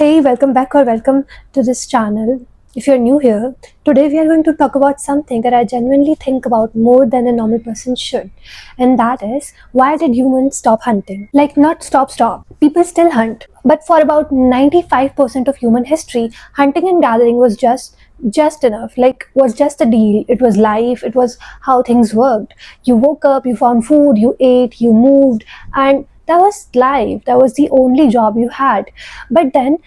Hey, welcome back or welcome to this channel. If you're new here, today we are going to talk about something that I genuinely think about more than a normal person should. And that is, why did humans stop hunting? Like, not stop. People still hunt. But for about 95% of human history, hunting and gathering was just enough. Like, was just a deal. It was life. It was how things worked. You woke up, you found food, you ate, you moved, and that was life. That was the only job you had. But then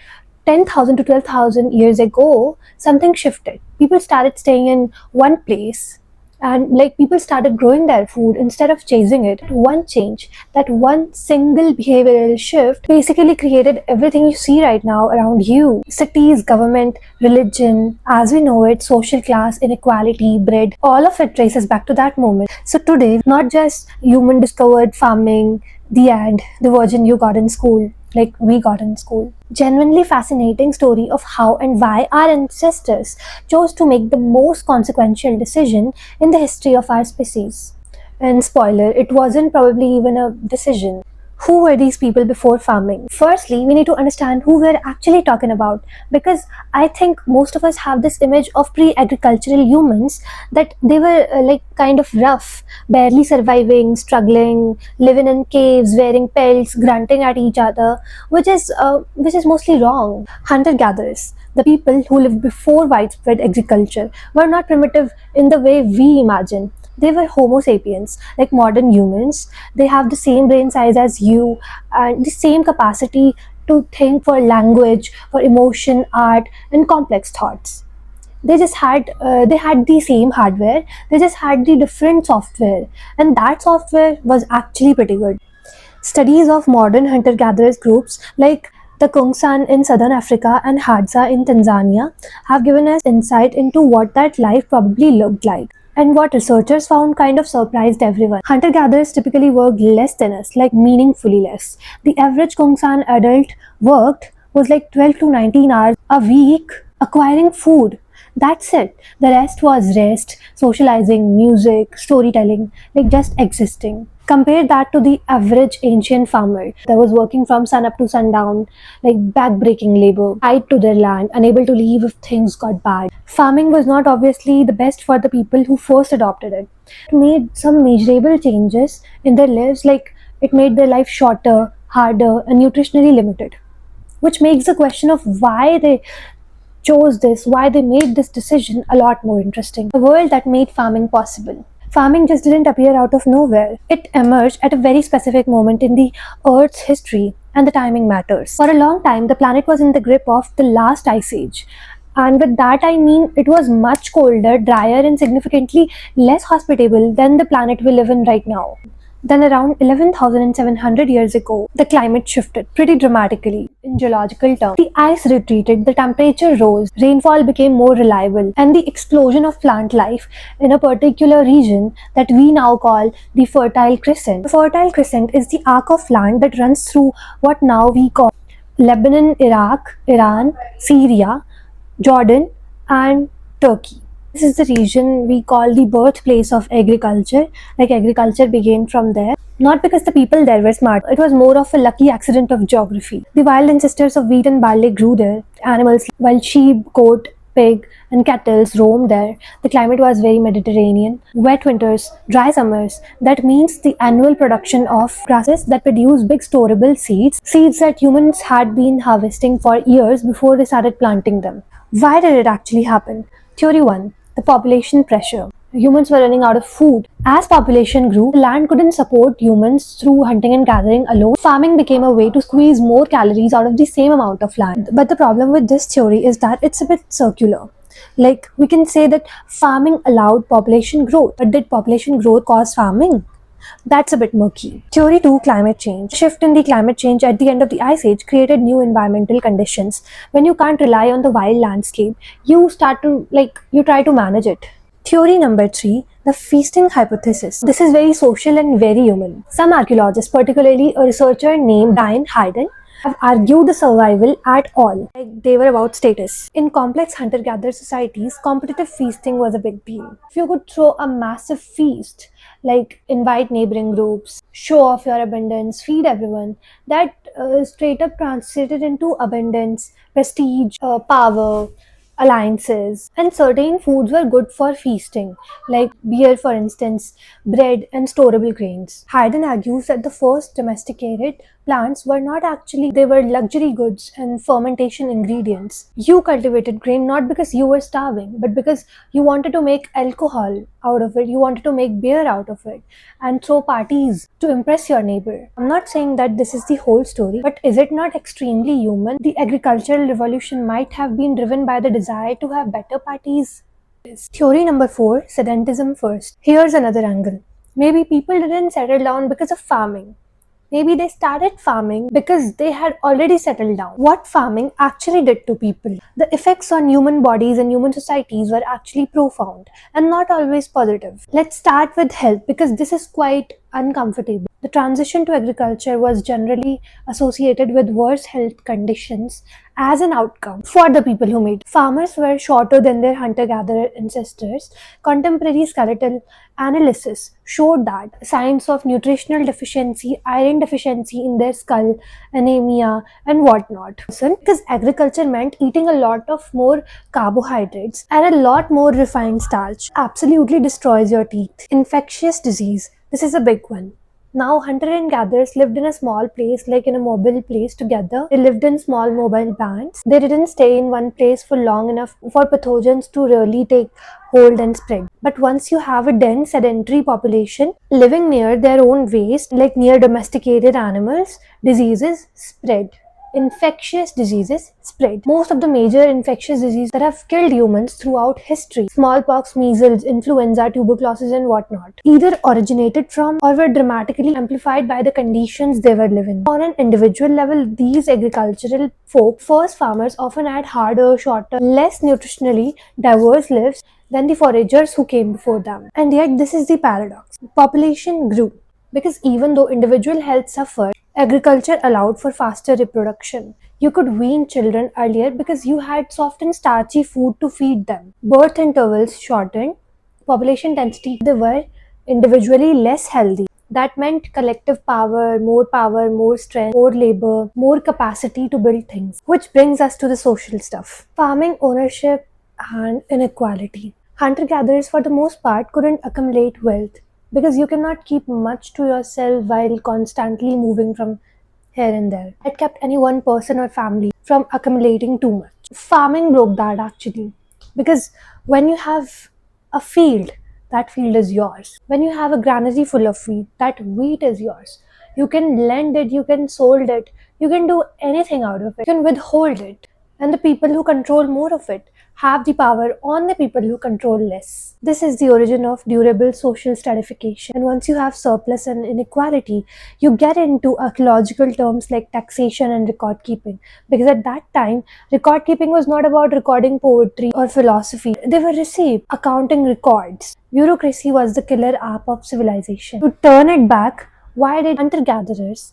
10,000 to 12,000 years ago, something shifted. People started staying in one place, and like people started growing their food instead of chasing it. One change, that one single behavioral shift basically created everything you see right now around you. Cities, government, religion, as we know it, social class, inequality, bread, all of it traces back to that moment. So today, not just human discovered farming, the end, the version you got in school, like we got in school. Genuinely fascinating story of how and why our ancestors chose to make the most consequential decision in the history of our species. And spoiler, it wasn't probably even a decision. Who were these people before farming? Firstly, we need to understand who we're actually talking about, because I think most of us have this image of pre-agricultural humans that they were like kind of rough, barely surviving, struggling, living in caves, wearing pelts, grunting at each other, which is mostly wrong. Hunter-gatherers, the people who lived before widespread agriculture, were not primitive in the way we imagine. They were Homo sapiens, like modern humans. They have the same brain size as you and the same capacity to think, for language, for emotion, art, and complex thoughts. They had the same hardware. They just had the different software, and that software was actually pretty good. Studies of modern hunter-gatherers groups like the Kungsan in southern Africa and Hadza in Tanzania have given us insight into what that life probably looked like. And what researchers found kind of surprised everyone. Hunter gatherers typically worked less than us, like meaningfully less. The average Kungsan adult worked was like 12 to 19 hours a week acquiring food. That's it. The rest was rest, socializing, music, storytelling, like just existing. Compare that to the average ancient farmer that was working from sun up to sundown, like back-breaking labor, tied to their land, unable to leave if things got bad. Farming was not obviously the best for the people who first adopted it. It made some measurable changes in their lives, like it made their life shorter, harder, and nutritionally limited, which makes the question of why they chose this, why they made this decision, a lot more interesting. The world that made farming possible. Farming just didn't appear out of nowhere. It emerged at a very specific moment in the Earth's history, and the timing matters. For a long time, the planet was in the grip of the last ice age. And with that, I mean it was much colder, drier, and significantly less hospitable than the planet we live in right now. Then, around 11,700 years ago, the climate shifted pretty dramatically in geological terms. The ice retreated, the temperature rose, rainfall became more reliable, and the explosion of plant life in a particular region that we now call the Fertile Crescent. The Fertile Crescent is the arc of land that runs through what now we call Lebanon, Iraq, Iran, Syria, Jordan, and Turkey. This is the region we call the birthplace of agriculture. Like agriculture began from there. Not because the people there were smart, it was more of a lucky accident of geography. The wild ancestors of wheat and barley grew there. Animals, while sheep, goat, pig, and cattle roamed there. The climate was very Mediterranean. Wet winters, dry summers. That means the annual production of grasses that produce big storable seeds. Seeds that humans had been harvesting for years before they started planting them. Why did it actually happen? Theory 1. The population pressure. Humans were running out of food. As population grew, the land couldn't support humans through hunting and gathering alone. Farming became a way to squeeze more calories out of the same amount of land. But the problem with this theory is that it's a bit circular. Like, we can say that farming allowed population growth, but did population growth cause farming? That's a bit murky. Theory 2. Climate change. Shift in the climate change at the end of the ice age created new environmental conditions. When you can't rely on the wild landscape, you try to manage it. Theory number 3. The feasting hypothesis. This is very social and very human. Some archaeologists, particularly a researcher named Brian Hayden, have argued the survival at all. Like they were about status. In complex hunter-gatherer societies, competitive feasting was a big deal. If you could throw a massive feast, like invite neighboring groups, show off your abundance, feed everyone. That straight up translated into abundance, prestige, power, alliances. And certain foods were good for feasting, like beer, for instance, bread, and storable grains. Haydn argues that the first domesticated plants were not actually, they were luxury goods and fermentation ingredients. You cultivated grain not because you were starving, but because you wanted to make alcohol out of it, you wanted to make beer out of it, and throw parties to impress your neighbor. I'm not saying that this is the whole story, but is it not extremely human? The agricultural revolution might have been driven by the desire to have better parties. Theory number 4, sedentism first. Here's another angle. Maybe people didn't settle down because of farming. Maybe they started farming because they had already settled down. What farming actually did to people. The effects on human bodies and human societies were actually profound and not always positive. Let's start with health because this is quite uncomfortable. The transition to agriculture was generally associated with worse health conditions as an outcome for the people who made it. Farmers were shorter than their hunter-gatherer ancestors. Contemporary skeletal analysis showed that signs of nutritional deficiency, iron deficiency in their skull, anemia, and whatnot. Because agriculture meant eating a lot of more carbohydrates and a lot more refined starch. Absolutely destroys your teeth. Infectious disease. This is a big one. Now, hunter and gatherers lived in a small place, like in a mobile place together. They lived in small mobile bands. They didn't stay in one place for long enough for pathogens to really take hold and spread. But once you have a dense sedentary population living near their own waste, like near domesticated animals, diseases spread. Infectious diseases spread. Most of the major infectious diseases that have killed humans throughout history, smallpox, measles, influenza, tuberculosis, and whatnot, either originated from or were dramatically amplified by the conditions they were living in. On an individual level, these agricultural folk, first farmers, often had harder, shorter, less nutritionally diverse lives than the foragers who came before them. And yet, this is the paradox. Population grew because even though individual health suffered, agriculture allowed for faster reproduction. You could wean children earlier because you had soft and starchy food to feed them. Birth intervals shortened, population density, they were individually less healthy. That meant collective power, more strength, more labor, more capacity to build things. Which brings us to the social stuff. Farming ownership and inequality. Hunter-gatherers for the most part couldn't accumulate wealth because you cannot keep much to yourself while constantly moving from here and there. It kept any one person or family from accumulating too much. Farming broke that actually, because when you have a field, that field is yours. When you have a granary full of wheat, that wheat is yours. You can lend it, you can sold it, you can do anything out of it, you can withhold it. And the people who control more of it have the power on the people who control less. This is the origin of durable social stratification. And once you have surplus and inequality, you get into archaeological terms like taxation and record keeping. Because at that time, record keeping was not about recording poetry or philosophy. They were received accounting records. Bureaucracy was the killer app of civilization. To turn it back, why did hunter-gatherers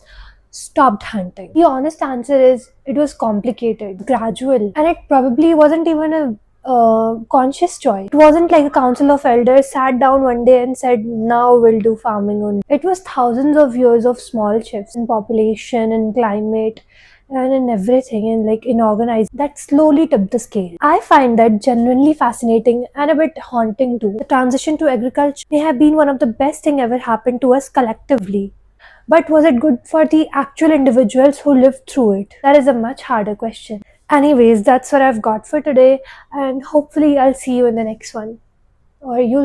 stopped hunting? The honest answer is it was complicated, gradual, and it probably wasn't even a conscious choice. It wasn't like a council of elders sat down one day and said, now we'll do farming only. It was thousands of years of small shifts in population and climate and in everything, and like in organizing, that slowly tipped the scale. I find that genuinely fascinating and a bit haunting too. The transition to agriculture may have been one of the best thing ever happened to us collectively. But was it good for the actual individuals who lived through it? That is a much harder question. Anyways, that's what I've got for today, and hopefully I'll see you in the next one. Or you'll